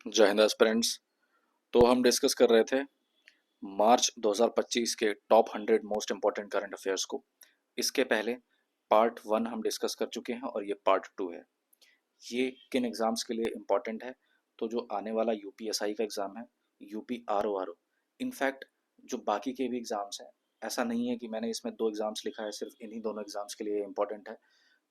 जय हिंद एस्पिरेंट्स। तो हम डिस्कस कर रहे थे मार्च 2025 के top 100 most important current affairs को। इसके पहले पार्ट 1 हम डिस्कस कर चुके हैं और ये पार्ट 2 है। ये किन एग्ज़ाम्स के लिए इम्पॉर्टेंट है? तो जो आने वाला यूपीएसआई का एग्ज़ाम है, यूपी आरओ, इनफैक्ट जो बाकी के भी एग्ज़ाम्स हैं, ऐसा नहीं है कि मैंने इसमें 2 एग्ज़ाम्स लिखा है, सिर्फ इन्हीं दोनों एग्ज़ाम्स के लिए इम्पॉर्टेंट है।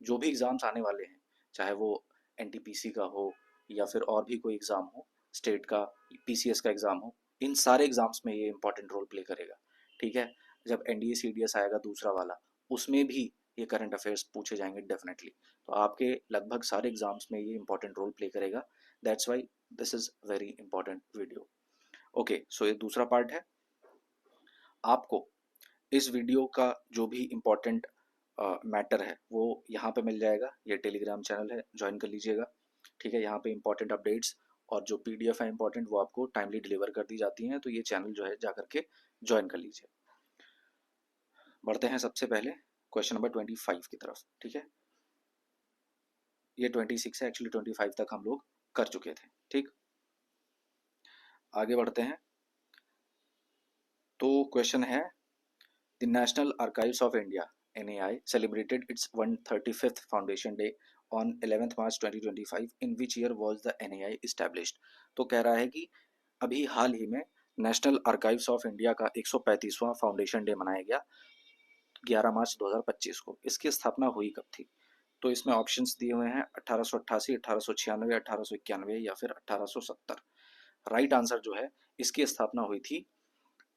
जो भी एग्ज़ाम्स आने वाले हैं, चाहे वो एनटीपीसी का हो या फिर और भी कोई एग्ज़ाम हो, स्टेट का, पीसीएस का एग्ज़ाम हो, इन सारे एग्ज़ाम्स में ये इंपॉर्टेंट रोल प्ले करेगा। ठीक है। जब एनडीए सीडीएस आएगा दूसरा वाला, उसमें भी ये करंट अफेयर्स पूछे जाएंगे डेफिनेटली। तो आपके लगभग सारे एग्ज़ाम्स में ये इंपॉर्टेंट रोल प्ले करेगा। That's why this is very important video. Okay, so ये दूसरा पार्ट है। आपको इस वीडियो का जो भी इम्पोर्टेंट मैटर है वो यहाँ पे मिल जाएगा। ये टेलीग्राम चैनल है, ज्वाइन कर लीजिएगा। ठीक है, यहाँ पे इम्पोर्टेंट अपडेट्स और जो पीडीएफ है इम्पोर्टेंट वो आपको टाइमली डिलीवर कर दी जाती हैं। तो ये चैनल जो है जा करके ज्वाइन कर लीजिए। बढ़ते हैं सबसे पहले क्वेश्चन नंबर 25 की तरफ। ठीक है, ये 26 है, एक्चुअली 25 तक हम लोग कर चुके थे। ठीक, आगे बढ़ते हैं। तो क्वेश्चन है, The National Archives of India (NAI) celebrated its 135th Foundation Day on 11th March 2025. In which year was the NAI established? तो कह रहा है कि अभी हाल ही में नेशनल आर्काइव्स ऑफ इंडिया का 135वां फाउंडेशन डे मनाया गया 11 मार्च 2025 को। इसकी स्थापना हुई कब थी? तो इसमें ऑप्शंस दिए हुए हैं 1888, 1896, 1891 या फिर 1870। राइट आंसर जो है, इसकी स्थापना हुई थी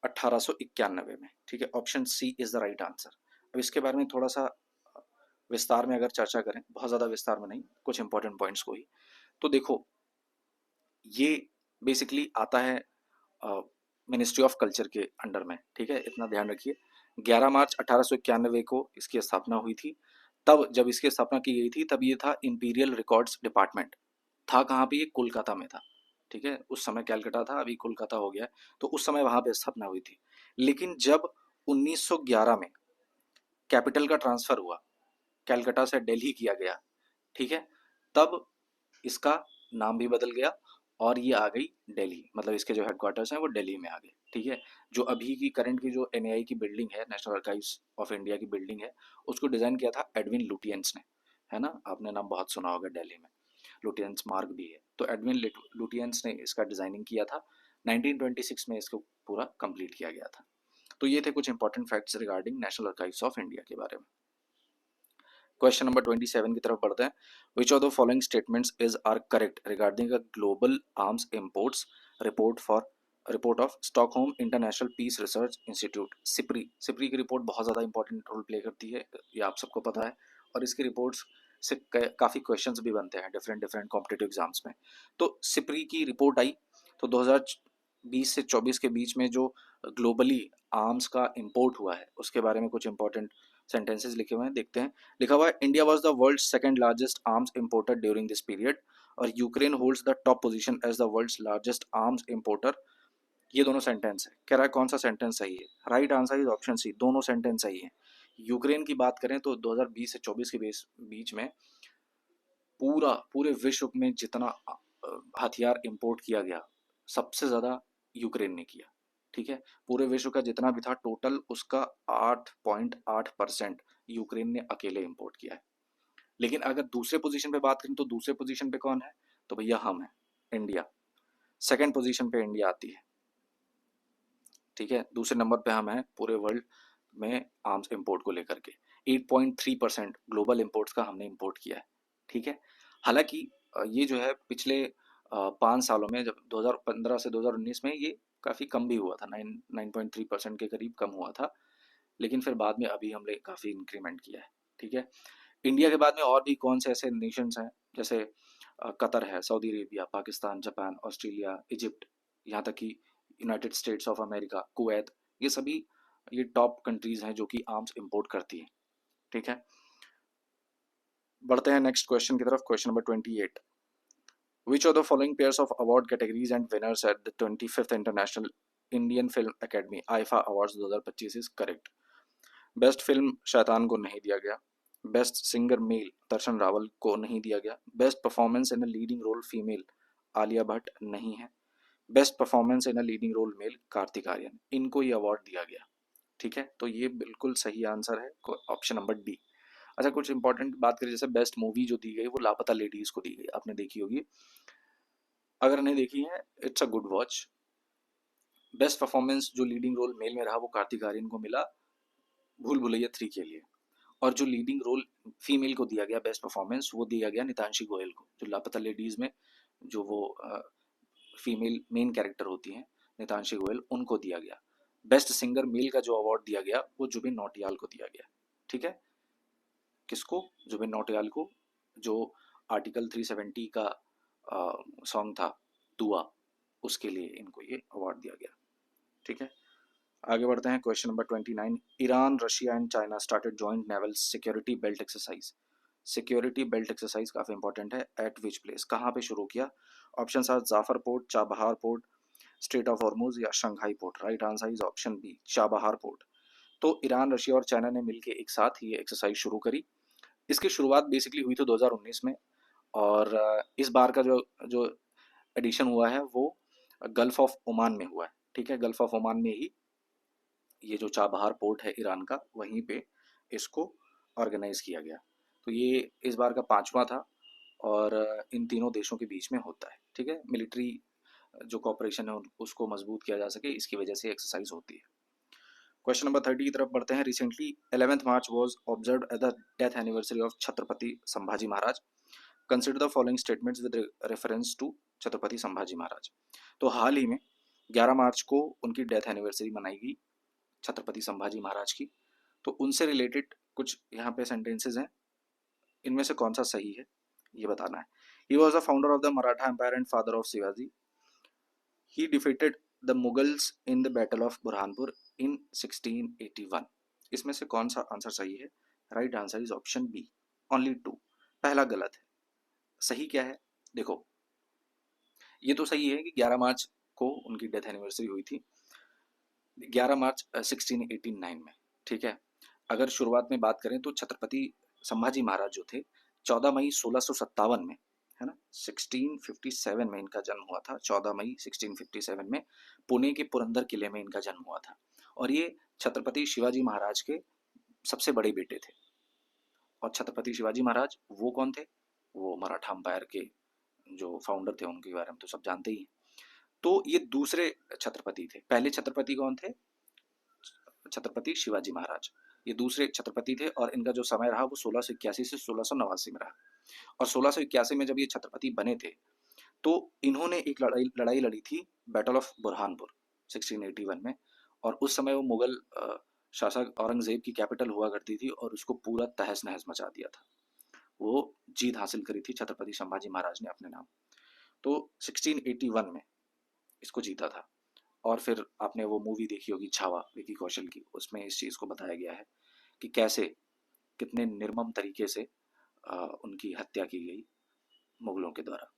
1891 में। ठीक है, option C is the right answer. अब इसके बारे में थोड़ा सा विस्तार में अगर चर्चा करें, बहुत ज़्यादा विस्तार में नहीं, कुछ इंपॉर्टेंट पॉइंट्स को ही। तो देखो, ये बेसिकली आता है मिनिस्ट्री ऑफ कल्चर के अंडर में। ठीक है, इतना ध्यान रखिए। 11 मार्च 1891 को इसकी स्थापना हुई थी। तब जब इसकी स्थापना की गई थी तब ये था इंपीरियल रिकॉर्ड्स डिपार्टमेंट। था कहाँ पे? ये कोलकाता में था। ठीक है, उस समय कैलकाटा था, अभी कोलकाता हो गया। तो उस समय वहां पे स्थापना हुई थी। लेकिन जब 1911 में कैपिटल का ट्रांसफर हुआ, कैलकाटा से दिल्ली किया गया, ठीक है, तब इसका नाम भी बदल गया और ये आ गई दिल्ली। मतलब इसके जो हेडक्वार्टर्स हैं वो दिल्ली में आ गए। ठीक है, जो अभी की करंट की जो एनआई की बिल्डिंग है, नेशनल आर्काइव्स ऑफ इंडिया की बिल्डिंग है, उसको डिजाइन किया था एडविन लुटियंस ने। है ना, आपने नाम बहुत सुना होगा दिल्ली में, लुटियंस मार्ग भी है। तो एडविन लुटियंस ने इसका डिजाइनिंग किया था। 1926 में इसको पूरा कंप्लीट किया गया था। तो ये थे कुछ important facts regarding national archives of India के बारे में। क्वेश्चन नंबर 27 की तरफ बढ़ते हैं। Which of the following statements is are correct regarding a global arms imports report of Stockholm International Peace Research Institute, SIPRI. SIPRI की report बहुत ज़्यादा इंपॉर्टेंट रोल प्ले करती है, ये आप सबको पता है। और इसकी रिपोर्ट्स से काफ़ी क्वेश्चंस भी बनते हैं डिफरेंट डिफरेंट कॉम्पिटिटिव एग्जाम्स में। तो सिप्री की रिपोर्ट आई तो 2020 से 24 के बीच में जो ग्लोबली आर्म्स का इंपोर्ट हुआ है उसके बारे में कुछ इंपॉर्टेंट सेंटेंसेस लिखे हुए हैं, देखते हैं। लिखा हुआ है, India was the world second largest arms importer during this period और Ukraine holds the top position as the world's largest arms importer. ये दोनों सेंटेंस है। कह रहा है कौन सा सेंटेंस सही है? Right answer is option C, दोनों सेंटेंस सही है। यूक्रेन की बात करें तो 2020 से 24 के बीच में पूरे विश्व में जितना हथियार इंपोर्ट किया गया, सबसे ज्यादा यूक्रेन ने किया। ठीक है, पूरे विश्व का जितना भी था टोटल, उसका 8.8% यूक्रेन ने अकेले इंपोर्ट किया है। लेकिन अगर दूसरे पोजीशन पे बात करें तो दूसरे पोजीशन पे कौन है? तो भैया हम हैं, इंडिया। सेकंड पोजीशन पे इंडिया आती है। ठीक है, दूसरे नंबर पे हम हैं पूरे वर्ल्ड में आर्म्स इंपोर्ट को लेकर के। 8.3% ग्लोबल इंपोर्ट्स का हमने इंपोर्ट किया है। ठीक है, हालांकि ये जो है पिछले 5 सालों में, जब 2015 से 2019 में ये काफ़ी कम भी हुआ था, 9.3% के करीब कम हुआ था। लेकिन फिर बाद में अभी हमने काफ़ी इंक्रीमेंट किया है। ठीक है, इंडिया के बाद में और भी कौन से ऐसे नेशंस हैं, जैसे कतर है, Saudi Arabia, Pakistan, Japan, Australia, Egypt, यहाँ तक कि United states of America, Kuwait, ये सभी ये टॉप कंट्रीज हैं जो कि आर्म्स इंपोर्ट करती हैं। ठीक है, बढ़ते हैं नेक्स्ट क्वेश्चन की तरफ। Question number 28। Which of the following pairs of award categories and winners at the 25th International Indian Film Academy IIFA awards 2025 is correct? Best film Shaitaan को नहीं दिया गया। Best singer male Darshan Raval को नहीं दिया गया। Best performance in a leading role female Alia Bhatt नहीं है। Best performance in a leading role male Kartik Aaryan, इनको ये अवार्ड दिया गया। ठीक है, तो ये बिल्कुल सही आंसर है ऑप्शन नंबर डी। अच्छा, कुछ इंपॉर्टेंट बात करें, जैसे बेस्ट मूवी जो दी गई वो लापता लेडीज को दी गई, आपने देखी होगी, अगर नहीं देखी है it's a good watch. Best performance जो लीडिंग रोल मेल में रहा वो कार्तिक आर्यन को मिला भूल भुलैया 3 के लिए, और जो लीडिंग रोल फीमेल को दिया गया बेस्ट परफॉर्मेंस वो दिया गया नितांशी गोयल को, जो लापता लेडीज में जो वो फीमेल मेन कैरेक्टर होती हैं नितांशी गोयल, उनको दिया गया। बेस्ट सिंगर मेल का जो अवार्ड दिया गया वो जुबिन नौटियाल को दिया गया। ठीक है, किसको? जुबिन नौटियाल को, जो आर्टिकल 370 का सॉन्ग था दुआ, उसके लिए इनको ये अवार्ड दिया गया। ठीक है, आगे बढ़ते हैं। Question number 29, Iran, Russia and China started joint naval security belt exercise. Security belt exercise काफी इंपॉर्टेंट है। एट विच प्लेस, कहाँ पे शुरू किया? Option are Jafar port, Chabahar port, strait of Hormuz या Shanghai port. Right answer is option B, Chabahar port. तो Iran, Russia और China ने मिलकर एक साथ ये एक्सरसाइज शुरू करी। इसकी शुरुआत बेसिकली हुई थी 2019 में, और इस बार का जो जो एडिशन हुआ है वो गल्फ ऑफ ओमान में हुआ है। ठीक है, गल्फ ऑफ ओमान में ही ये जो चाबहार पोर्ट है ईरान का, वहीं पे इसको ऑर्गेनाइज किया गया। तो ये इस बार का 5वां था, और इन तीनों देशों के बीच में होता है। ठीक है, मिलिट्री जो कॉपरेशन है उसको मजबूत किया जा सके, इसकी वजह से एक्सरसाइज होती है। क्वेश्चन नंबर 30 की तरफ बढ़ते हैं। Recently 11th March was observe as the death anniversary of Chhatrapati Sambhaji Maharaj. Consider the following statements with reference to Chhatrapati Sambhaji Maharaj. तो हाल ही में 11 मार्च को उनकी डेथ एनिवर्सरी मनाई गई छत्रपति संभाजी महाराज की। तो उनसे रिलेटेड कुछ यहाँ पे सेंटेंसेज हैं, इनमें से कौन सा सही है ये बताना है। He was the founder of the Maratha empire and father of Shivaji. He defeated the Mughals in the battle of Burhanpur in 1681। इसमें से कौन सा आंसर सही है? Right answer is option B, only 2। पहला गलत है, सही क्या है? देखो, ये तो सही है कि 11 मार्च को उनकी डेथ एनिवर्सरी हुई थी, 11 मार्च 1689 में। ठीक है, अगर शुरुआत में बात करें तो छत्रपति संभाजी महाराज जो थे 14 मई 1657 में, है ना, 1657 में इनका जन्म हुआ था। 14 मई 1657 में पुणे के पुरंदर किले में इनका जन्म हुआ था, और ये छत्रपति शिवाजी महाराज के सबसे बड़े बेटे थे। और छत्रपति शिवाजी महाराज वो कौन थे? वो मराठा अंपायर के जो फाउंडर थे, उनके बारे में तो सब जानते ही हैं। तो ये दूसरे छत्रपति थे। पहले छत्रपति कौन थे? छत्रपति शिवाजी महाराज। ये दूसरे छत्रपति थे, और इनका जो समय रहा वो 1681 से 1689 में रहा। और 1681 में जब ये छत्रपति बने थे तो इन्होंने एक लड़ाई लड़ी थी, बैटल ऑफ बुरहानपुर 1681 में। और उस समय वो मुगल शासक औरंगजेब की कैपिटल हुआ करती थी, और उसको पूरा तहस नहस मचा दिया था। वो जीत हासिल करी थी छत्रपति संभाजी महाराज ने अपने नाम। तो 1681 में इसको जीता था। और फिर आपने वो मूवी देखी होगी छावा, विकी कौशल की, उसमें इस चीज़ को बताया गया है कि कैसे कितने निर्मम तरीके से उनकी हत्या की गई मुगलों के द्वारा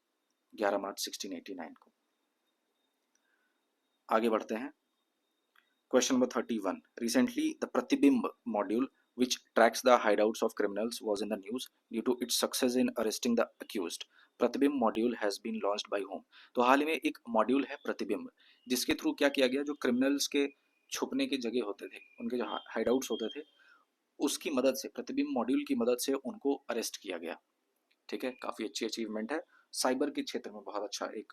11 मार्च 1689 को। आगे बढ़ते हैं। क्वेश्चन नंबर 31, रिसेंटली द प्रतिबिंब module which tracks the hideouts of criminals was in the news due to its success in arresting the accused. Pratibimb module has been launched by home. तो हाल ही में एक मॉड्यूल है प्रतिबिंब, जिसके थ्रू क्या किया गया, जो क्रिमिनल्स के छुपने के जगह होते थे, उनके जो हाइडआउट्स होते थे, उसकी मदद से, प्रतिबिंब मॉड्यूल की मदद से उनको अरेस्ट किया गया। ठीक है, काफ़ी अच्छी अचीवमेंट है, साइबर के क्षेत्र में बहुत अच्छा एक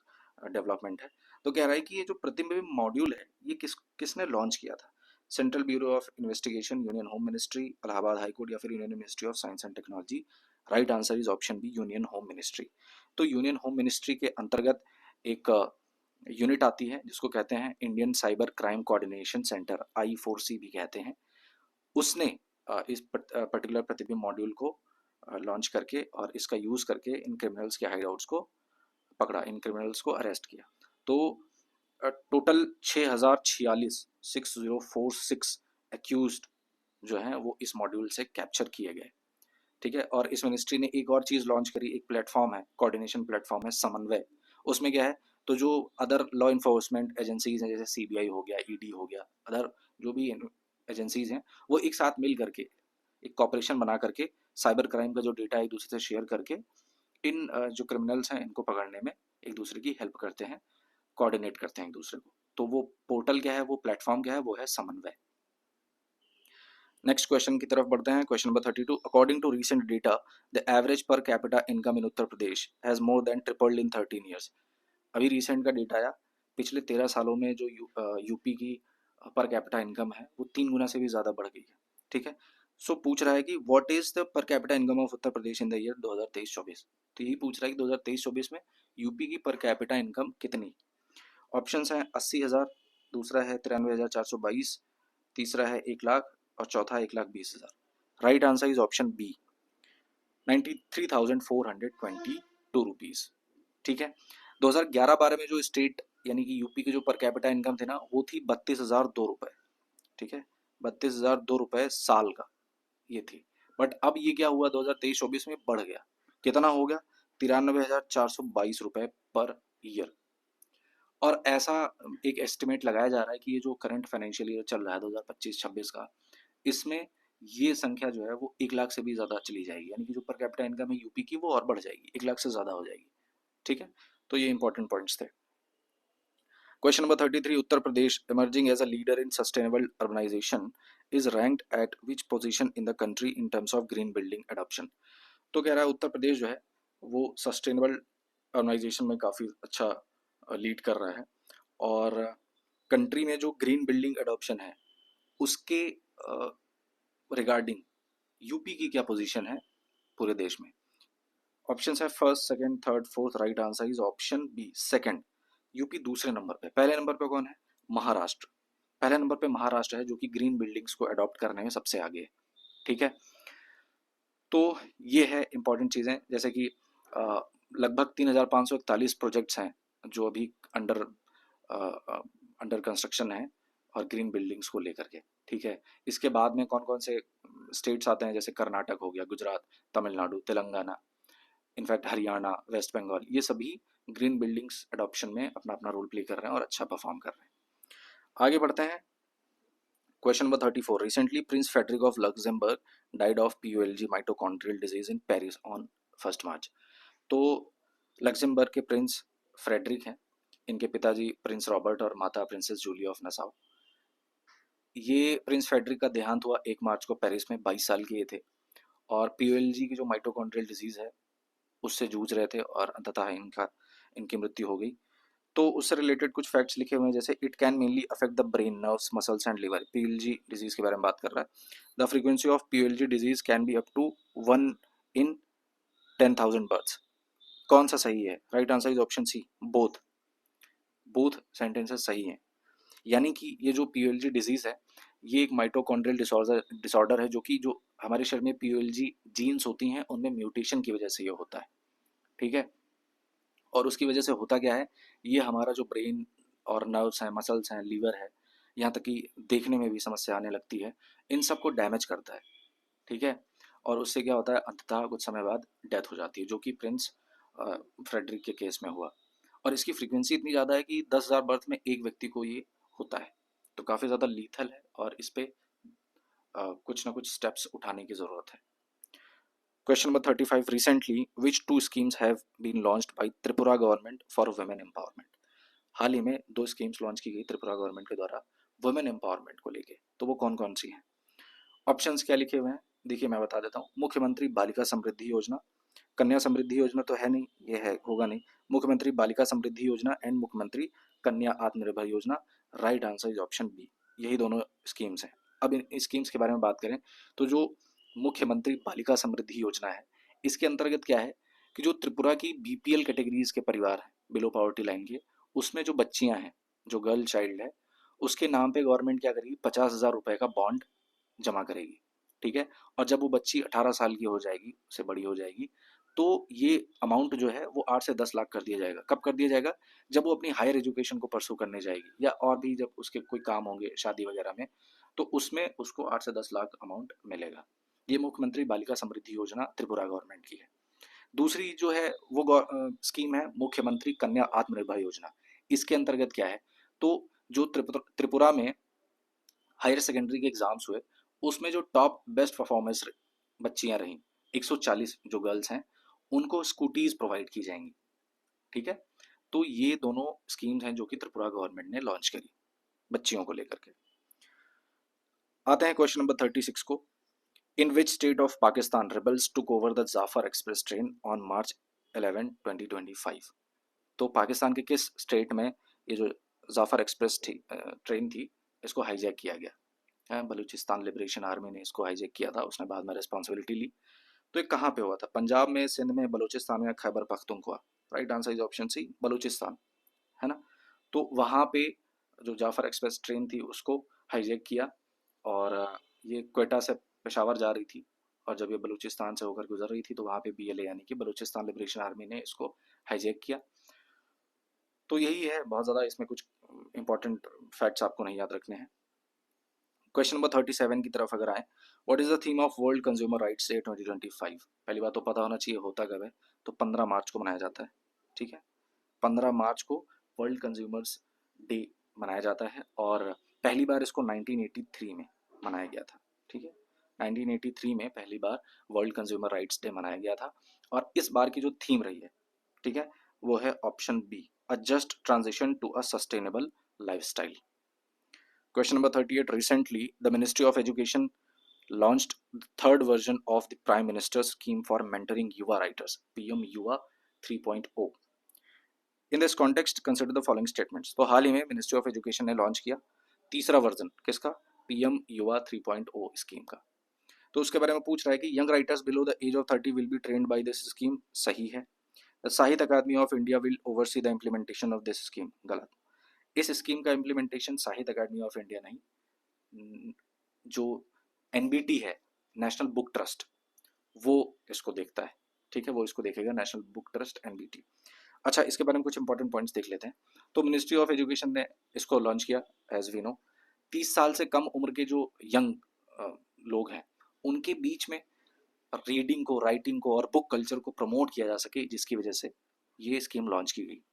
डेवलपमेंट है। तो कह रहा है कि ये जो प्रतिबिंब मॉड्यूल है ये किसने लॉन्च किया था? Central Bureau of Investigation, Union home Ministry, Allahabad High Court, या फिर Union Ministry of Science and Technology. Right answer is option B, Union home Ministry. तो यूनियन होम मिनिस्ट्री के अंतर्गत एक यूनिट आती है जिसको कहते हैं Indian Cyber Crime Coordination Centre, I4C भी कहते हैं। उसने इस पर्टिकुलर प्रतिबिंब मॉड्यूल को लॉन्च करके और इसका यूज़ करके इन क्रिमिनल्स के हाइडआउट्स को पकड़ा, इन क्रिमिनल्स को अरेस्ट किया। तो टोटल 6046 एक्यूज्ड जो हैं वो इस मॉड्यूल से कैप्चर किए गए। ठीक है, और इस मिनिस्ट्री ने एक और चीज़ लॉन्च करी, एक प्लेटफॉर्म है, कोऑर्डिनेशन प्लेटफॉर्म है समन्वय। उसमें क्या है, तो जो अदर लॉ इन्फोर्समेंट एजेंसीज हैं, जैसे CBI हो गया, ED हो गया, अदर जो भी एजेंसीज हैं, वो एक साथ मिल करके एक कॉपरेशन बना करके साइबर क्राइम का जो डेटा है एक दूसरे से शेयर करके इन जो क्रिमिनल्स हैं इनको पकड़ने में एक दूसरे की हेल्प करते हैं, कोऑर्डिनेट करते हैं एक दूसरे को। तो वो पोर्टल क्या है, वो प्लेटफॉर्म क्या है, वो है समन्वय। नेक्स्ट क्वेश्चन की तरफ बढ़ते हैं। Question number 32, according to recent data the average per capita income in Uttar Pradesh has more than tripled in 13 years. अभी रिसेंट का डेटा आया, पिछले 13 सालों में जो यूपी की पर कैपिटा इनकम है वो 3 गुना से भी ज़्यादा बढ़ गई है। ठीक है, सो पूछ रहा है कि व्हाट इज द पर capita income of Uttar Pradesh in the year 2023-24। तो यही पूछ रहा है कि 2023-24 में यूपी की पर कैपिटा इनकम कितनी। ऑप्शंस हैं 80,000, दूसरा है 93,422, तीसरा है 1 लाख और चौथा 1,20,000। Right answer is option B, 93,422 rupees. ठीक है, 2011-12 में जो स्टेट यानी कि यूपी की जो पर कैपिटा इनकम थे ना वो थी 32,002 रुपए। ठीक है, 32,002 रुपए साल का ये थी। बट अब ये क्या हुआ, 2023-24 में बढ़ गया, कितना हो गया, 93,422 रुपए पर ईयर। और ऐसा एक एस्टिमेट लगाया जा रहा है कि ये जो करंट फाइनेंशियल ईयर चल रहा है 2025-26 का, इसमें ये संख्या जो है वो 1 लाख से भी ज़्यादा चली जाएगी, यानी कि जो पर कैपिटा इनकम है यूपी की वो और बढ़ जाएगी, 1 लाख से ज़्यादा हो जाएगी। ठीक है, तो ये इंपॉर्टेंट पॉइंट्स थे। Question number 33, Uttar Pradesh emerging as a leader in sustainable urbanisation is ranked at which position in the country in terms of green building adoption. तो कह रहा है उत्तर प्रदेश जो है वो सस्टेनेबल अर्बनाइजेशन में काफ़ी अच्छा लीड कर रहा है, और कंट्री में जो ग्रीन बिल्डिंग एडॉप्शन है उसके रिगार्डिंग यूपी की क्या पोजीशन है पूरे देश में। ऑप्शन है first, second, third, fourth. Right answer is option B, second. UP दूसरे नंबर पे। पहले नंबर पे कौन है, महाराष्ट्र। पहले नंबर पे महाराष्ट्र है जो कि ग्रीन बिल्डिंग्स को अडॉप्ट करने में सबसे आगे है। ठीक है, तो ये है इंपॉर्टेंट चीज़ें, जैसे कि लगभग 3,541 प्रोजेक्ट्स हैं जो अभी अंडर अंडर कंस्ट्रक्शन है और ग्रीन बिल्डिंग्स को लेकर के। ठीक है, इसके बाद में कौन कौन से स्टेट्स आते हैं, जैसे कर्नाटक हो गया, गुजरात, तमिलनाडु, तेलंगाना, इनफैक्ट हरियाणा, वेस्ट बंगाल, ये सभी ग्रीन बिल्डिंग्स अडॉप्शन में अपना अपना रोल प्ले कर रहे हैं और अच्छा परफॉर्म कर रहे हैं। आगे बढ़ते हैं। Question number 34, recently Prince Frederik of Luxembourg died of PULG mitochondrial disease in Paris on 1 March. तो लग्जमबर्ग के प्रिंस फ्रेडरिक हैं, इनके पिताजी प्रिंस रॉबर्ट और माता प्रिंसेस जूली ऑफ नसाउ। ये प्रिंस फेडरिक का देहांत हुआ 1 मार्च को पेरिस में, 22 साल के ये थे, और PULG की जो माइटोकॉन्ड्रियल डिजीज है उससे जूझ रहे थे और अंततः इनकी मृत्यु हो गई। तो उससे रिलेटेड कुछ फैक्ट्स लिखे हुए हैं, जैसे it can mainly affect the brain, nerves, muscles and liver. PULG disease के बारे में बात कर रहा है। The frequency of PULG disease can be up to 1 in 10,000 births. कौन सा सही है, right answer is option C, both. Both sentences सही हैं, यानी कि ये जो PULG डिजीज है ये एक माइटोकॉन्ड्रियल डिसऑर्डर है, जो कि जो हमारे शरीर में PULG जीन्स होती हैं उनमें म्यूटेशन की वजह से ये होता है। ठीक है, और उसकी वजह से होता क्या है, ये हमारा जो ब्रेन और नर्व्स हैं, मसल्स हैं, लीवर है, यहाँ तक कि देखने में भी समस्या आने लगती है, इन सब को डैमेज करता है। ठीक है, और उससे क्या होता है, अंततः कुछ समय बाद डेथ हो जाती है, जो कि प्रिंस फ्रेडरिक के केस में हुआ। और इसकी फ्रीक्वेंसी इतनी ज़्यादा है कि 10,000 बर्थ में एक व्यक्ति को ये होता है, तो काफ़ी ज़्यादा लीथल है और इस पर कुछ ना कुछ स्टेप्स उठाने की ज़रूरत है। Question number 35, recently which two schemes have been launched by Tripura government for women empowerment. हाल ही में 2 स्कीम्स लॉन्च की गई त्रिपुरा गवर्नमेंट के द्वारा वुमेन एम्पावरमेंट को लेके, तो वो कौन कौन सी हैं। ऑप्शंस क्या लिखे हुए हैं, देखिए मैं बता देता हूँ। मुख्यमंत्री बालिका समृद्धि योजना, कन्या समृद्धि योजना तो है नहीं, ये है होगा नहीं, मुख्यमंत्री बालिका समृद्धि योजना एंड मुख्यमंत्री Kanya Atmanirbhar Yojana. Right answer is option B, यही दोनों स्कीम्स हैं। अब इन स्कीम्स के बारे में बात करें तो जो मुख्यमंत्री बालिका समृद्धि योजना है, इसके अंतर्गत क्या है कि जो त्रिपुरा की BPL कैटेगरीज के परिवार हैं, बिलो पॉवर्टी लाइन के, उसमें जो बच्चियां हैं, जो गर्ल चाइल्ड है, उसके नाम पे गवर्नमेंट क्या करेगी, 50,000 रुपए का बॉन्ड जमा करेगी। ठीक है, और जब वो बच्ची 18 साल की हो जाएगी, उससे बड़ी हो जाएगी, तो ये अमाउंट जो है वो 8 से 10 लाख कर दिया जाएगा। कब कर दिया जाएगा, जब वो अपनी हायर एजुकेशन को परसू करने जाएगी, या और भी जब उसके कोई काम होंगे शादी वगैरह में, तो उसमें उसको 8 से 10 लाख अमाउंट मिलेगा। ये मुख्यमंत्री बालिका समृद्धि योजना त्रिपुरा गवर्नमेंट की है। दूसरी जो है वो स्कीम है मुख्यमंत्री कन्या आत्मनिर्भर योजना। इसके अंतर्गत क्या है, तो जो त्रिपुरा में हायर सेकेंडरी के एग्जाम्स हुए, उसमें जो टॉप बेस्ट परफॉर्मेंस बच्चियां रहीं, 140 जो गर्ल्स हैं, उनको स्कूटीज प्रोवाइड की जाएंगी। ठीक है, तो ये दोनों स्कीम्स हैं जो कि त्रिपुरा गवर्नमेंट ने लॉन्च करी बच्चियों को लेकर के। आते हैं क्वेश्चन नंबर 36 को। In which state of Pakistan rebels took over the Jaffar express train on March 11, 2025? तो पाकिस्तान के किस स्टेट में ये जो जाफर एक्सप्रेस थी ट्रेन थी, इसको हाईजैक किया गया है? बलूचिस्तान लिबरेशन आर्मी ने इसको हाईजैक किया था, उसने बाद में रिस्पॉन्सिबिलिटी ली। तो ये कहाँ पे हुआ था? पंजाब में, सिंध में, बलूचिस्तान में, Khyber Pakhtunkhwa? Right answer is option C, Balochistan, है ना। तो वहाँ पे जो जाफर एक्सप्रेस ट्रेन थी उसको हाईजैक किया, और ये क्वेटा से पेशावर जा रही थी, और जब ये बलूचिस्तान से होकर गुजर रही थी तो वहाँ पे बीएलए यानी कि बलूचिस्तान लिबरेशन आर्मी ने इसको हाईजैक किया। तो यही है, बहुत ज़्यादा इसमें कुछ इंपॉर्टेंट फैक्ट्स आपको नहीं याद रखने हैं। क्वेश्चन नंबर 37 की तरफ अगर आए, what is the theme of world consumer rights day 2025? पहली बात तो पता होना चाहिए होता कब है, तो 15 मार्च को मनाया जाता है, ठीक है। 15 मार्च को वर्ल्ड कंज्यूमर्स डे मनाया जाता है, और पहली बार इसको 1983 में मनाया गया था, ठीक है। 1983 में पहली बार वर्ल्ड कंज्यूमर राइट्स डे मनाया गया था, और इस बार की जो थीम रही है, ठीक है, वो है option B, a just transition to a sustainable lifestyle. Question number 38. Recently, the Ministry of Education launched the third version of the Prime Minister's scheme for mentoring Yuva writers, PM Yuva 3.0. In this context, consider the following statements. तो हाल ही में ministry of education ने launch किया तीसरा version किसका? PM युवा 3.0 scheme का। तो उसके बारे में पूछ रहा है कि young writers below the age of 30 will be trained by this scheme, सही है। The Sahitya Akademi of India will oversee the implementation of this scheme, गलत। इस स्कीम का इम्प्लीमेंटेशन साहित्य अकादमी ऑफ इंडिया नहीं, जो एनबीटी है, नेशनल बुक ट्रस्ट, वो इसको देखता है, ठीक है, वो इसको देखेगा, नेशनल बुक ट्रस्ट एनबीटी। अच्छा, इसके बारे में कुछ इंपॉर्टेंट पॉइंट्स देख लेते हैं। तो मिनिस्ट्री ऑफ एजुकेशन ने इसको लॉन्च किया, एज वी नो। 30 साल से कम उम्र के जो यंग लोग हैं, उनके बीच में रीडिंग को, राइटिंग को और बुक कल्चर को प्रमोट किया जा सके, जिसकी वजह से ये स्कीम लॉन्च की गई।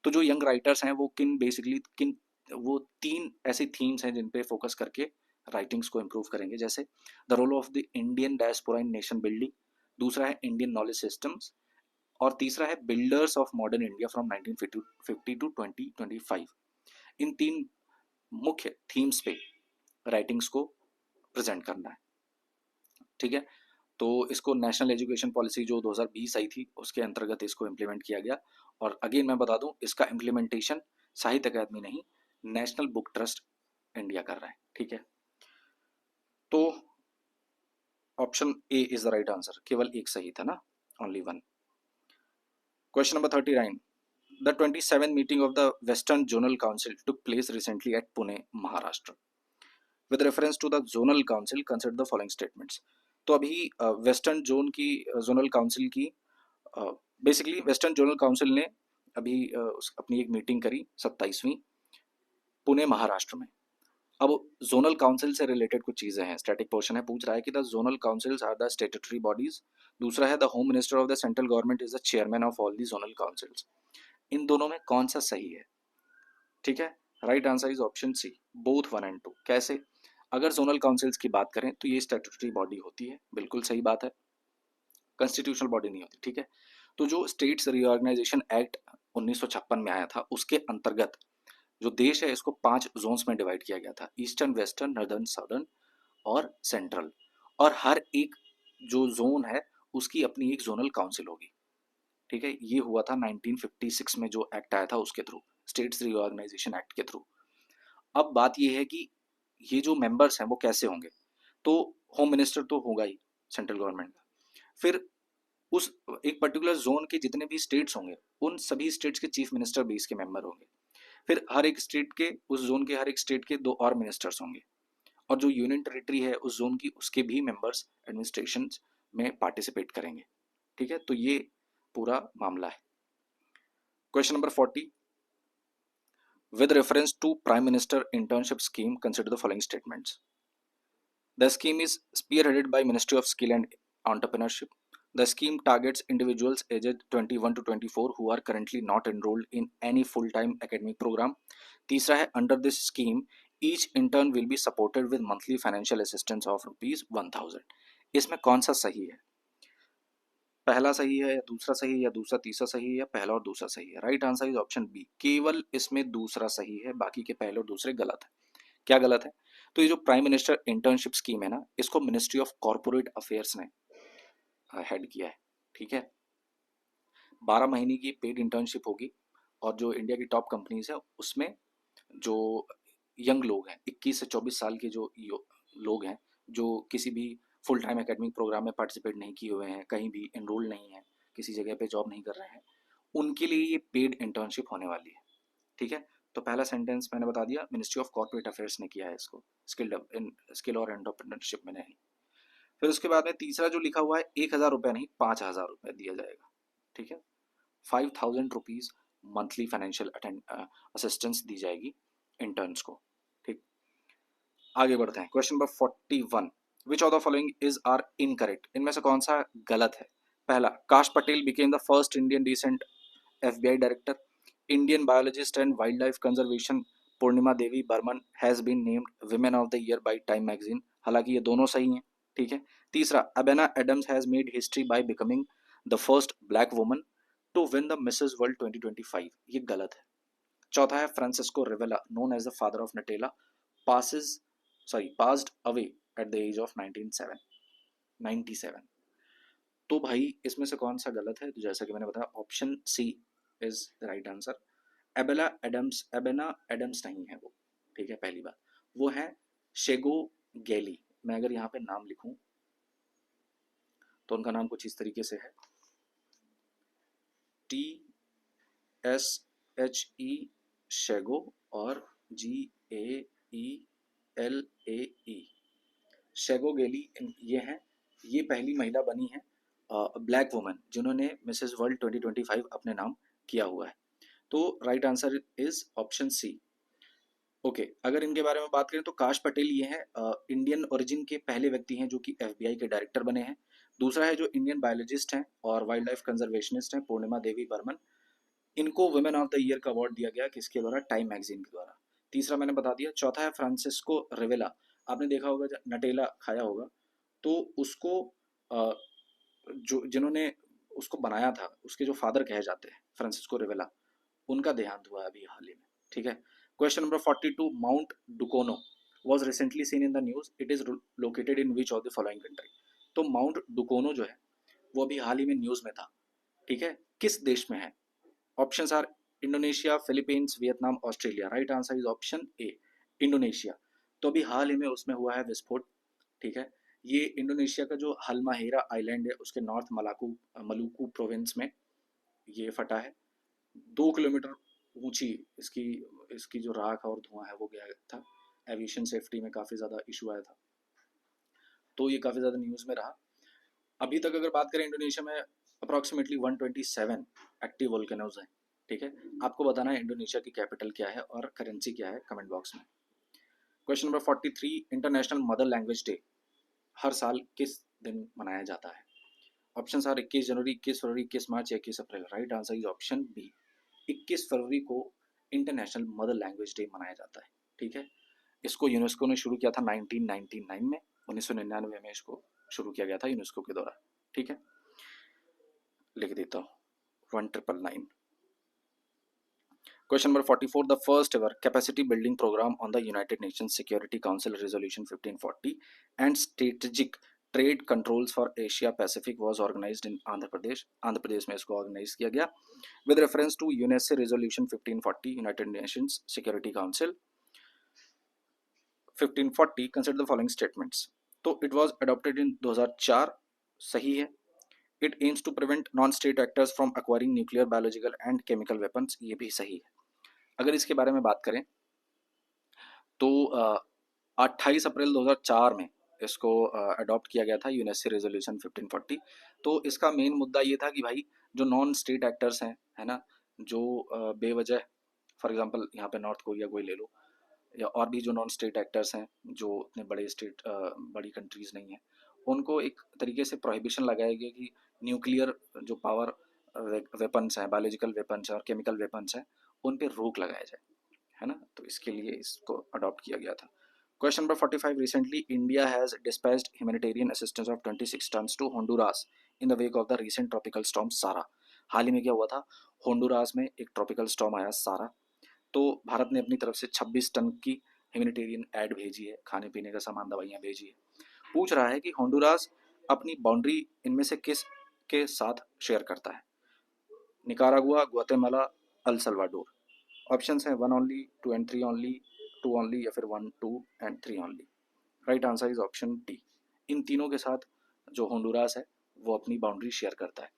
तो जो यंग राइटर्स हैं वो किन वो 3 ऐसी थीम्स हैं जिन पे फोकस करके राइटिंग्स को इम्प्रूव करेंगे, जैसे the role of the Indian diaspora in nation building, दूसरा है इंडियन नॉलेज सिस्टम्स, और तीसरा है builders of modern India from 1950 to 2025। इन 3 मुख्य थीम्स पे राइटिंग्स को प्रेजेंट करना है, ठीक है। तो इसको नेशनल एजुकेशन पॉलिसी जो 2020 आई थी उसके अंतर्गत इसको इम्प्लीमेंट किया गया, और अगेन मैं बता दूं, इसका इम्प्लीमेंटेशन साहित्य अकादमी नहीं, नेशनल बुक ट्रस्ट इंडिया कर रहा है, ठीक है। तो option A is the right answer, केवल एक सही था ना, only one. Question number 39. The 27th meeting of the Western Zonal Council took place recently at Pune, Maharashtra. With reference to the Zonal Council, consider the following statements. तो अभी western zone की zonal council की basically western zonal council ने अभी अपनी एक meeting करी 27वीं पुणे महाराष्ट्र में। अब जोनल काउंसिल से रिलेटेड कुछ चीजें हैं, स्टैटिक पोर्शन है, पूछ रहा है कि the zonal councils are the statutory bodies, दूसरा है the home minister of the central government is the chairman of all the zonal councils. इन दोनों में कौन सा सही है? ठीक है, right answer is option C, both 1 and 2। कैसे? अगर जोनल काउंसिल्स की बात करें तो ये स्टैट्यूटरी बॉडी होती है, बिल्कुल सही बात है, कॉन्स्टिट्यूशनल बॉडी नहीं होती, ठीक है। तो जो स्टेट्स रीऑर्गेनाइजेशन एक्ट 1956 में आया था, उसके अंतर्गत जो देश है इसको 5 जोन्स में डिवाइड किया गया था, ईस्टर्न, वेस्टर्न, नॉर्दर्न, साउदर्न और सेंट्रल, और हर एक जो जोन है उसकी अपनी एक जोनल काउंसिल होगी, ठीक है। ये हुआ था 1956 में जो एक्ट आया था उसके थ्रू, स्टेट्स रीऑर्गेनाइजेशन एक्ट के थ्रू। अब बात ये है कि ये जो मेंबर्स हैं वो कैसे होंगे, तो होम मिनिस्टर तो होगा ही सेंट्रल गवर्नमेंट का, फिर उस एक पर्टिकुलर जोन के जितने भी स्टेट्स होंगे उन सभी स्टेट्स के चीफ मिनिस्टर भी इसके मेंबर होंगे, फिर हर एक स्टेट के, उस जोन के हर एक स्टेट के 2 और मिनिस्टर्स होंगे, और जो यूनियन टेरिटरी है उस जोन की, उसके भी मेंबर्स एडमिनिस्ट्रेशन में पार्टिसिपेट करेंगे, ठीक है। तो ये पूरा मामला है। Question number 40. With reference to Prime Minister Internship Scheme, consider the following statements. The scheme is spearheaded by Ministry of Skill and Entrepreneurship. The scheme targets individuals aged 21 to 24 who are currently not enrolled in any full-time academic program. तीसरा है, under this scheme, each intern will be supported with monthly financial assistance of rupees 1000. इसमें कौन सा सही है? पहला सही है या दूसरा सही है या दूसरा तीसरा सही है या पहला और दूसरा सही है? Right answer is option B, केवल इसमें दूसरा सही है, बाकी के पहले और दूसरे गलत है। क्या गलत है? तो ये जो प्राइम मिनिस्टर इंटर्नशिप स्कीम है ना, इसको मिनिस्ट्री ऑफ कॉर्पोरेट अफेयर्स ने हेड किया है। ठीक है, 12 महीने की पेड इंटर्नशिप होगी और जो इंडिया की टॉप कंपनीज है उसमें जो यंग लोग हैं, 21 से 24 साल के जो लोग हैं, जो किसी भी फुल टाइम एकेडमिक प्रोग्राम में पार्टिसिपेट नहीं किए हुए हैं, कहीं भी एनरोल नहीं है, किसी जगह पे जॉब नहीं कर रहे हैं, उनके लिए ये पेड इंटर्नशिप होने वाली है। ठीक है, तो पहला सेंटेंस मैंने बता दिया, मिनिस्ट्री ऑफ कॉर्पोरेट अफेयर्स ने किया है इसको, स्किल और एंटरप्रेन्योरशिप में नहीं। फिर उसके बाद में तीसरा जो लिखा हुआ है, 1,000 रुपये नहीं 5,000 रुपये दिया जाएगा। ठीक है, 5,000 रुपीज मंथली फाइनेंशियल असिस्टेंस दी जाएगी इंटर्न्स को। ठीक, आगे बढ़ते हैं। Question number 41, which of the following is are incorrect? इनमें से कौन सा गलत है? पहला, Kash Patel became the first Indian recent FBI director. Indian biologist and wildlife conservation Purnima Devi Barman has been named women of the year by Time magazine. हालांकि ये दोनों सही हैं। ठीक है, तीसरा, अबेना Adams has made history by becoming the first black woman to win the Mrs World 2025। ये गलत है। चौथा है, Francesco Rivella known as the father of Nutella passed away at the age of 97। तो भाई इसमें से कौन सा गलत है? तो जैसा कि मैंने बताया, option C is the right answer. Ebena Adams नहीं है वो। ठीक है, पहली बात, वो है शेगो गैली। मैं अगर यहाँ पे नाम लिखूं तो उनका नाम कुछ इस तरीके से है, TSHE शेगो और GAELAE शेगो गेली। ये हैं, ये पहली महिला बनी है ब्लैक वुमन जिन्होंने मिसेस वर्ल्ड 2025 अपने नाम किया हुआ है। तो right answer is option C. Okay, अगर इनके बारे में बात करें तो काश पटेल ये हैं इंडियन ओरिजिन के पहले व्यक्ति हैं जो कि FBI के डायरेक्टर बने हैं। दूसरा है जो इंडियन बायोलॉजिस्ट हैं और वाइल्ड लाइफ कंजर्वेशनिस्ट हैं, पूर्णिमा देवी बर्मन। इनको वुमेन ऑफ द ईयर का अवार्ड दिया गया, किसके द्वारा? टाइम मैगजीन के द्वारा। तीसरा मैंने बता दिया। चौथा है फ्रांसिस्को रिवेला। आपने देखा होगा जब नटेला खाया होगा तो उसको जो जिन्होंने उसको बनाया था, उसके जो फादर कहे जाते हैं फ्रांसिस्को रिवेला, उनका देहांत हुआ अभी हाल ही में। ठीक है, question number 42, Mount Dukono was recently seen in the news, it is located in which of the following country? तो माउंट डुकोनो जो है वो अभी हाल ही में न्यूज में था। ठीक है, किस देश में है? Options are Indonesia, Philippines, Vietnam, Australia. Right answer is option A, Indonesia. तो अभी हाल ही में उसमें हुआ है विस्फोट। ठीक है, ये इंडोनेशिया का जो हल्माहेरा आइलैंड है उसके नॉर्थ मलुकू प्रोविंस में ये फटा है। 2 किलोमीटर ऊंची इसकी इसकी जो राख और धुआं है वो गया था। एविएशन सेफ्टी में काफ़ी ज़्यादा इशू आया था, तो ये काफ़ी ज़्यादा न्यूज़ में रहा। अभी तक अगर बात करें इंडोनेशिया में अप्रॉक्सीमेटली 127 एक्टिव वोल्केनोज हैं। ठीक है, आपको बताना है इंडोनेशिया की कैपिटल क्या है और करेंसी क्या है कमेंट बॉक्स में। Question number 43, international mother language day हर साल किस दिन मनाया जाता है? ऑप्शन आर 21 जनवरी, 21 फरवरी, 21 मार्च या 21 अप्रैल। Right answer is option B, 21 फरवरी को इंटरनेशनल मदर लैंग्वेज डे मनाया जाता है। ठीक है, इसको यूनेस्को ने शुरू किया था 1999 में, 1999 में इसको शुरू किया गया था यूनेस्को के द्वारा। ठीक है, लिख देता हूँ 1999। Question number 44, the first ever capacity building program on the United Nations Security Council Resolution 1540 and strategic trade controls for Asia Pacific was organized in Andhra Pradesh. Andhra Pradesh में इसको ऑर्गेनाइज किया गया with reference to UNESCO Resolution 1540 United Nations Security Council 1540 consider the following statements. तो it was adopted in 2004, सही है। It aims to prevent non-state actors from acquiring nuclear, biological and chemical weapons, ये भी सही है। अगर इसके बारे में बात करें तो 28 अप्रैल 2004 में इसको अडॉप्ट किया गया था यूनेस्को रेजोल्यूशन 1540। तो इसका मेन मुद्दा ये था कि भाई जो नॉन स्टेट एक्टर्स हैं, है ना, जो बेवजह, फॉर एग्जांपल यहाँ पे नॉर्थ कोरिया को ही ले लो, या और भी जो नॉन स्टेट एक्टर्स हैं जो इतने बड़े बड़ी कंट्रीज़ नहीं हैं, उनको एक तरीके से प्रोहिबिशन लगाया गया कि न्यूक्लियर जो पावर वेपन्स हैं, बायोलॉजिकल वेपन्स हैं और केमिकल वेपन्स हैं, उन पर रोक लगाया जाए, है ना। तो इसके लिए इसको अडॉप्ट किया गया था। Question number 45, recently India has dispatched humanitarian assistance of 26 tons to Honduras in the wake of the recent tropical storm Sara. हाल ही में क्या हुआ था, होंडुरास में एक ट्रॉपिकल स्टॉर्म आया सारा। तो भारत ने अपनी तरफ से 26 टन की ह्यूमैनिटेरियन एड भेजी है, खाने पीने का सामान, दवाइयाँ भेजी है। पूछ रहा है कि होंडुरास अपनी बाउंड्री इनमें से किस के साथ शेयर करता है, Nicaragua, Guatemala, El Salvador. Options हैं 1 ओनली, 2 एंड 3 ओनली, 2 ओनली, या फिर 1, 2 and 3 only. Right answer is option D. इन तीनों के साथ जो होंडुरास है वो अपनी बाउंड्री शेयर करता है।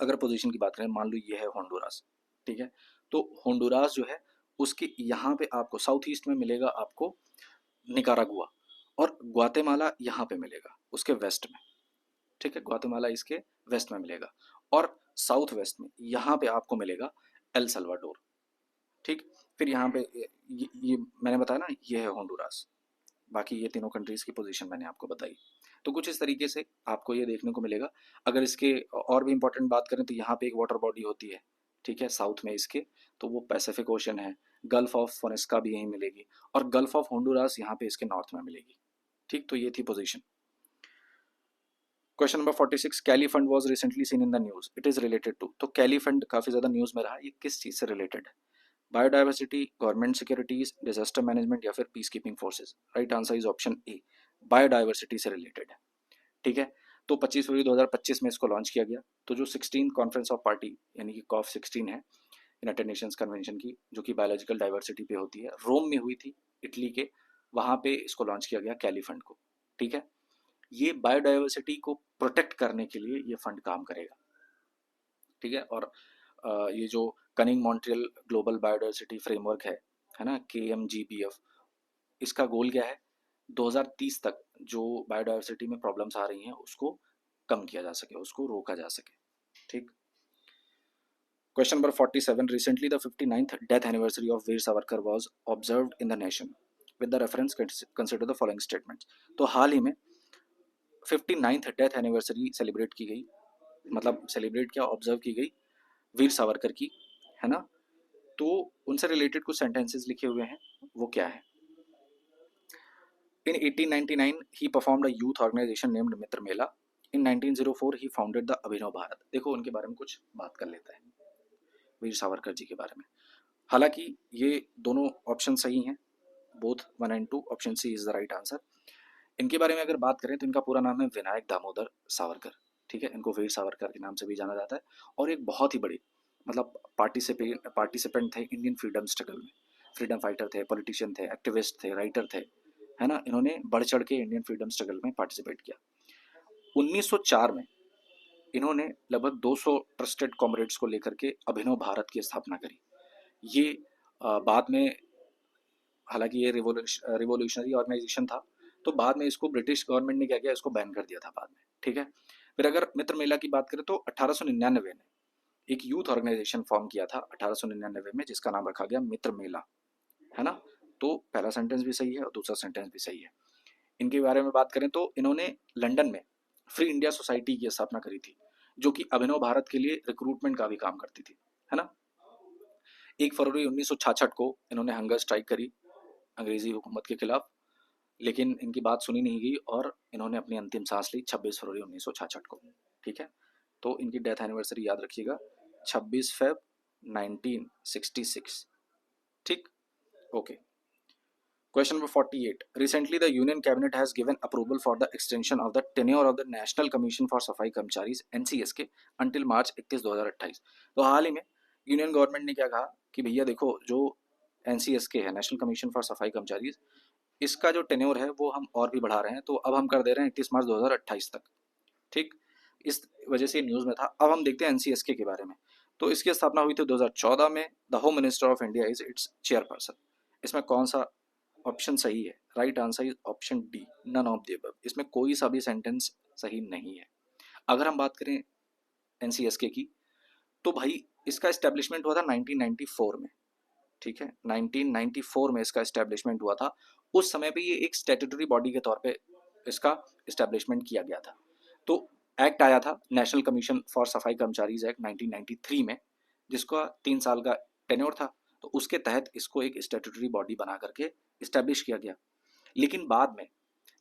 अगर पोजीशन की बात करें, मान लो ये है होंडुरास, ठीक है, तो होंडुरास जो है उसके यहाँ पे आपको साउथ ईस्ट में मिलेगा आपको निकारागुआ, और ग्वाटेमाला यहाँ पे मिलेगा उसके वेस्ट में, ठीक है, ग्वाटेमाला इसके वेस्ट में मिलेगा, और साउथ वेस्ट में यहाँ पे आपको मिलेगा एल सल्वाडोर, ठीक। फिर यहाँ पे ये मैंने बताया ना, ये है होंडुरास। बाकी ये तीनों कंट्रीज की पोजीशन मैंने आपको बताई। तो कुछ इस तरीके से आपको ये देखने को मिलेगा। अगर इसके और भी इंपॉर्टेंट बात करें तो यहाँ पे एक वाटर बॉडी होती है, ठीक है, साउथ में इसके, तो वो पैसिफिक ओशन है। गल्फ ऑफ फोनेस्का भी यहीं मिलेगी, और गल्फ ऑफ होंडुरास यहाँ पे इसके नॉर्थ में मिलेगी, ठीक। तो ये थी position. Question number 46, Cali fund was recently seen in the news, it is related to. तो कैली फंड काफी ज्यादा न्यूज में रहा, ये किस चीज से रिलेटेड है? Biodiversity, government securities, disaster management, या फिर peace keeping forces. Right answer is option A, biodiversity से रिलेटेड है, ठीक है। तो 25 फरवरी 2025 में इसको लॉन्च किया गया। तो जो 16 कॉन्फ्रेंस ऑफ पार्टी यानी कि कॉफ 16 है यूनाइटेड नेशंस कन्वेंशन की, जो कि बायोलॉजिकल डाइवर्सिटी पे होती है, रोम में हुई थी, इटली के, वहां पे इसको लॉन्च किया गया कैली फंड को, ठीक है। ये बायोडाइवर्सिटी को प्रोटेक्ट करने के लिए ये फंड काम करेगा, ठीक है। और ये जो cunning Montreal global biodiversity framework है ना, KMGBF, इसका गोल क्या है, 2030 तक जो बायोडाइवर्सिटी में प्रॉब्लम्स आ रही हैं उसको कम किया जा सके, उसको रोका जा सके, ठीक। Question number 47, recently the 59th death anniversary of Veer Savarkar was observed in the nation with the reference consider the following statements. तो हाल ही में 59th डेथ एनिवर्सरी सेलिब्रेट की गई, मतलब सेलिब्रेट क्या, ऑब्जर्व की गई वीर सावरकर की, है ना। तो उनसे रिलेटेड कुछ सेंटेंसेस लिखे हुए हैं, वो क्या है? In 1899, he performed a youth organization named Mitra Mela. In 1904, he founded the अभिनव भारत. देखो उनके बारे में कुछ बात कर लेते हैं, वीर सावरकर जी के बारे में। हालांकि ये दोनों ऑप्शन सही हैं, both 1 and 2, option C is the right answer. इनके बारे में अगर बात करें तो इनका पूरा नाम है विनायक दामोदर सावरकर, ठीक है, इनको वीर सावरकर के नाम से भी जाना जाता है। और एक बहुत ही बड़े मतलब पार्टिसिपेंट थे इंडियन फ्रीडम स्ट्रगल में, फ्रीडम फाइटर थे, पॉलिटिशियन थे, एक्टिविस्ट थे, राइटर थे, है ना। इन्होंने बढ़ चढ़ के इंडियन फ्रीडम स्ट्रगल में पार्टिसिपेट किया। 1904 में इन्होंने लगभग 200 ट्रस्टेड कॉमरेड्स को लेकर के अभिनव भारत की स्थापना करी। ये बाद में, हालांकि ये रिवोल्यूशनरी ऑर्गेनाइजेशन था, तो बाद में इसको ब्रिटिश गवर्नमेंट ने क्या किया, इसको बैन कर दिया था बाद में, ठीक है। फिर अगर मित्र मेला की बात करें तो 1899 में एक यूथ ऑर्गेनाइजेशन फॉर्म किया था 1899 में, जिसका नाम रखा गया मित्र मेला, है ना। तो पहला सेंटेंस भी सही है और दूसरा सेंटेंस भी सही है। इनके बारे में बात करें तो इन्होंने लंदन में फ्री इंडिया सोसाइटी की स्थापना करी थी, जो कि अभिनव भारत के लिए रिक्रूटमेंट का भी काम करती थी, है ना। 1 फरवरी 1966 को इन्होंने हंगर स्ट्राइक करी अंग्रेजी हुकूमत के खिलाफ, लेकिन इनकी बात सुनी नहीं गई और इन्होंने अपनी अंतिम सांस ली 26 फरवरी 1966 को, ठीक है। तो इनकी डेथ एनिवर्सरी याद रखिएगा, 26 फेब 1966, ठीक, okay. Question number 48. Recently, the Union Cabinet has given approval for the extension of the tenure of the National Commission for सफाई कर्मचारी NCSK until मार्च 31, 2028। तो हाल ही में यूनियन गवर्नमेंट ने क्या कहा कि भैया देखो, जो NCSK है, नेशनल कमीशन फॉर सफाई कर्मचारी, इसका जो टेन्योर है वो हम और भी बढ़ा रहे हैं, तो अब हम कर दे रहे हैं 31 मार्च 2028 तक, ठीक। इस वजह से न्यूज़ में था। अब हम देखते हैं NCSK के बारे में। तो इसकी स्थापना हुई थी 2014 में। The home minister of India is its chairperson. इसमें कौन सा ऑप्शन सही है? Right answer is option D, none of the above. इसमें कोई सा भी सेंटेंस सही नहीं है। अगर हम बात करें NCSK की, तो भाई इसका एस्टेब्लिशमेंट हुआ था 1994 में, ठीक है, 1994 में इसका एस्टेब्लिशमेंट हुआ था। उस समय पे ये एक स्टैट्यूटरी बॉडी के तौर पे इसका एस्टेब्लिशमेंट किया गया था। तो एक्ट आया था नेशनल कमीशन फॉर सफाई कर्मचारीज एक्ट 1993 में, जिसका 3 साल का टेन्योर था। तो उसके तहत इसको एक स्टैट्यूटरी बॉडी बना करके इस्टेब्लिश किया गया। लेकिन बाद में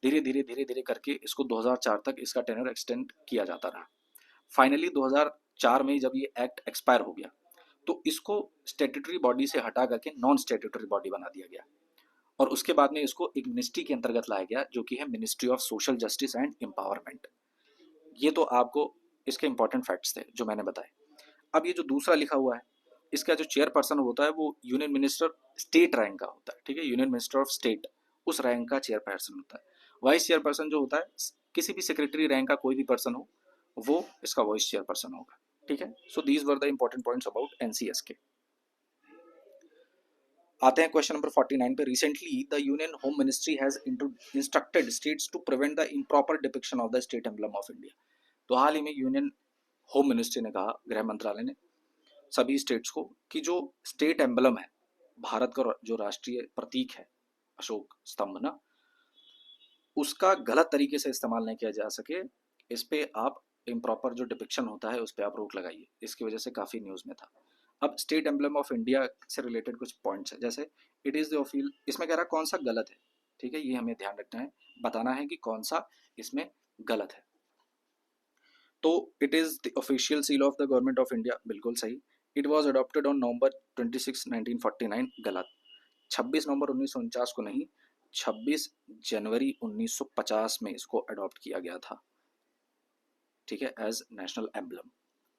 धीरे धीरे करके इसको 2004 तक इसका टेन्योर एक्सटेंड किया जाता रहा। फाइनली 2004 में जब ये एक्ट एक्सपायर हो गया तो इसको स्टेट्यूटरी बॉडी से हटा करके नॉन स्टेट्यूटरी बॉडी बना दिया गया और उसके बाद में इसको एक मिनिस्ट्री के अंतर्गत लाया गया जो कि है ministry of social justice and empowerment. ये तो आपको इसके इंपॉर्टेंट फैक्ट्स थे जो मैंने बताए। अब ये जो दूसरा लिखा हुआ है इसका जो चेयरपर्सन होता है वो यूनियन मिनिस्टर स्टेट रैंक का होता है, ठीक है, यूनियन मिनिस्टर ऑफ स्टेट उस रैंक का चेयरपर्सन होता है। वाइस चेयरपर्सन जो होता है किसी भी सेक्रेटरी रैंक का कोई भी पर्सन हो वो इसका वाइस चेयरपर्सन होगा, ठीक है। So these were the important points about NCS के। आते हैं क्वेश्चन नंबर 49 पे। Recently the union home ministry has instructed states to prevent the improper depiction of the state emblem of India. तो हाल ही में यूनियन होम मिनिस्ट्री ने कहा, गृह मंत्रालय ने सभी स्टेट्स को कि जो स्टेट एम्बलम है, भारत का जो राष्ट्रीय प्रतीक है अशोक स्तंभ ना, उसका गलत तरीके से इस्तेमाल नहीं किया जा सके, इस पे आप इम्प्रॉपर जो डिपिक्शन होता है उस पर आप रोक लगाइए। इसकी वजह से काफ़ी न्यूज़ में था। अब स्टेट एम्बलम ऑफ इंडिया से रिलेटेड कुछ पॉइंट्स है, जैसे इट इज़ द ऑफिल, इसमें कह रहा है कौन सा गलत है, ठीक है, ये हमें ध्यान रखना है, बताना है कि कौन सा इसमें गलत है। तो it is the official seal of the government of India, बिल्कुल सही। It was adopted on November 26, 1949, गलत। 26 नवंबर 1949 को नहीं, 26 जनवरी 1950 में इसको अडॉप्ट किया गया था, ठीक है, एज नेशनल एम्बलम,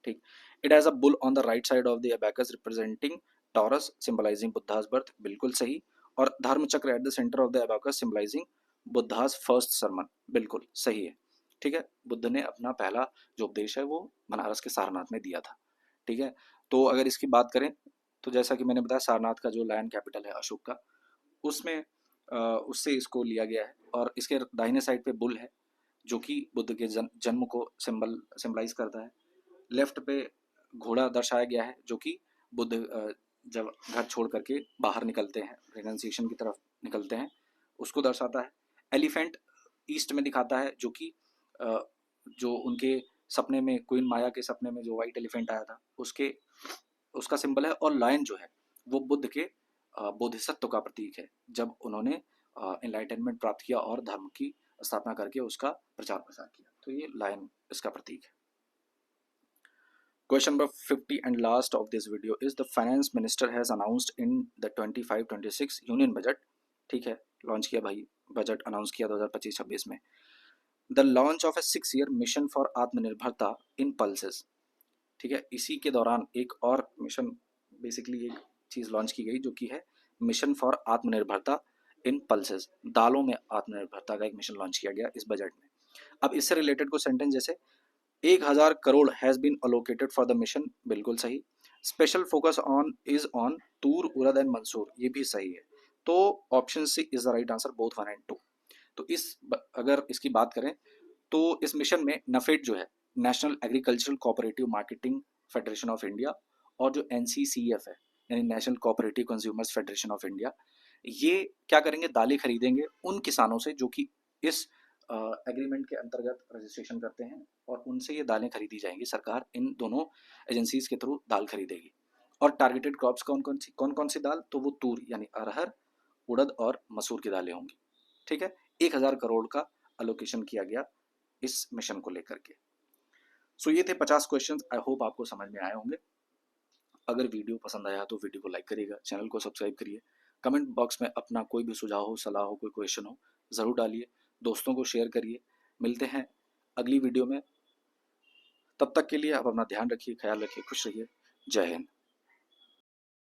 ठीक। It has a bull on the right side of the abacus representing taurus symbolising Buddhas birth, बिल्कुल सही। और धर्म चक्र at the centre of the abacus symbolising Buddhas first sermon, बिल्कुल सही है, ठीक है। बुद्ध ने अपना पहला जो उपदेश है वो बनारस के सारनाथ में दिया था, ठीक है। तो अगर इसकी बात करें तो जैसा कि मैंने बताया सारनाथ का जो लायन कैपिटल है अशोक का, उसमें उससे इसको लिया गया है। और इसके दाहिने साइड पे बुल है जो कि बुद्ध के जन्म को सिंबलाइज करता है। लेफ्ट पे घोड़ा दर्शाया गया है जो कि बुद्ध जब घर छोड़ करके बाहर निकलते हैं, रेनन्सिएशन की तरफ निकलते हैं, उसको दर्शाता है। एलिफेंट ईस्ट में दिखाता है जो कि जो उनके सपने में, क्वीन माया के सपने में जो वाइट एलिफेंट आया था उसका सिंबल है। और लायन जो है वो बुद्ध के बोधिसत्व का प्रतीक है, जब उन्होंने एनलाइटनमेंट प्राप्त किया और धर्म की स्थापना करके उसका प्रचार प्रसार किया, तो ये लायन इसका प्रतीक है। Question number 50 and last of this video is the finance minister has announced in the 25-26 union budget, ठीक है, लॉन्च किया भाई, बजट अनाउंस किया 2025-26 में, the launch of A 6-year mission for आत्मनिर्भरता इन पल्सेस, ठीक है। इसी के दौरान एक और मिशन, बेसिकली एक चीज़ लॉन्च की गई जो कि है मिशन फॉर आत्मनिर्भरता इन पल्सेस, दालों में आत्मनिर्भरता का एक मिशन लॉन्च किया गया इस बजट में। अब इससे रिलेटेड को सेंटेंस जैसे 1000 crore has been allocated for the mission, बिल्कुल सही। Special focus on is on तूर उड़द एंड मंसूर, ये भी सही है। तो option C is the right answer, both 1 and 2। तो अगर इसकी बात करें तो इस मिशन में नफेड जो है, national agricultural cooperative marketing federation of India, और जो एनसीसीएफ है यानी national cooperative consumers federation of India, ये क्या करेंगे, दालें खरीदेंगे उन किसानों से जो कि इस एग्रीमेंट के अंतर्गत रजिस्ट्रेशन करते हैं, और उनसे ये दालें खरीदी जाएंगी। सरकार इन दोनों एजेंसीज के थ्रू दाल खरीदेगी। और टारगेटेड क्रॉप्स कौन कौन सी दाल, तो वो तूर यानी अरहर, उड़द और मसूर की दालें होंगी, ठीक है। 1000 करोड़ का अलोकेशन किया गया इस मिशन को लेकर के। सो ये थे 50 क्वेश्चन, आई होप आपको समझ में आए होंगे। अगर वीडियो पसंद आया तो वीडियो को लाइक करिएगा, चैनल को सब्सक्राइब करिए, कमेंट बॉक्स में अपना कोई भी सुझाव हो, सलाह हो, कोई क्वेश्चन हो ज़रूर डालिए, दोस्तों को शेयर करिए। मिलते हैं अगली वीडियो में, तब तक के लिए आप अपना ध्यान रखिए, ख्याल रखिए, खुश रहिए। जय हिंद।